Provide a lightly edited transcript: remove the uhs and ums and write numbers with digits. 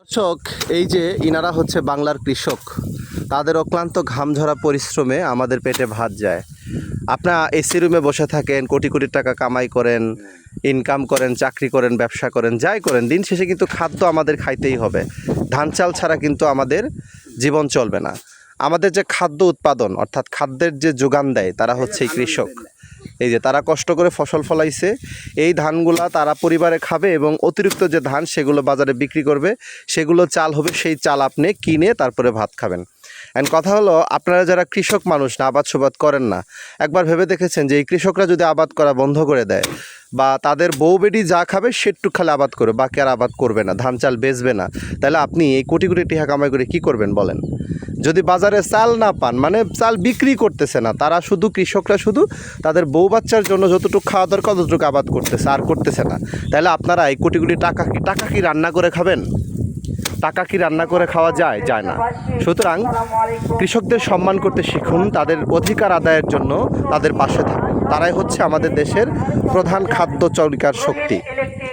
দর্শক, এই যে ইনারা হচ্ছে বাংলার কৃষক, তাদের অক্লান্ত ঘামঝরা পরিশ্রমে আমাদের পেটে ভাত যায়। আপনারা এসি রুমে বসে থাকেন, কোটি কোটি টাকা কামাই করেন, ইনকাম করেন, চাকরি করেন, ব্যবসা করেন, যাই করেন, দিন শেষে কিন্তু খাদ্য আমাদের খাইতেই হবে। ধান চাল ছাড়া কিন্তু আমাদের জীবন চলবে না। আমাদের যে খাদ্য উৎপাদন অর্থাৎ খাদ্যের যে যোগান দেয় তারা হচ্ছে এই কৃষক। এই যে তারা কষ্ট করে ফসল ফলাইছে, এই ধানগুলা তারা পরিবারে খাবে এবং অতিরিক্ত যে ধান সেগুলো বাজারে বিক্রি করবে, সেগুলো চাল হবে, সেই চাল আপনি কিনে তারপরে ভাত খাবেন। অ্যান্ড কথা হলো, আপনারা যারা কৃষক মানুষ না, আবাদ সুবাদ করেন না, একবার ভেবে দেখেছেন যে এই কৃষকরা যদি আবাদ করা বন্ধ করে দেয় বা তাদের বউ বেটি যা খাবে সেটুক খালে আবাদ করবে, বাকি আর আবাদ করবে না, ধান চাল বেচবে না, তাহলে আপনি এই কোটি কোটি টাকা কামাই করে কী করবেন বলেন? যদি বাজারে চাল না পান, মানে চাল বিক্রি করতেছে না, তারা শুধু কৃষকরা শুধু তাদের বউ বাচ্চার জন্য যতটুকু খাওয়া দরকার ততটুকু আবাদ করতেছে, আর করতেছে না, তাহলে আপনারা এই কোটি কোটি টাকা কি রান্না করে খাবেন? টাকা কি রান্না করে খাওয়া যায়? যায় না। সুতরাং কৃষকদের সম্মান করতে শিখুন, তাদের অধিকার আদায়ের জন্য তাদের পাশে থাকুন। তারাই হচ্ছে আমাদের দেশের প্রধান খাদ্য চালিকার শক্তি।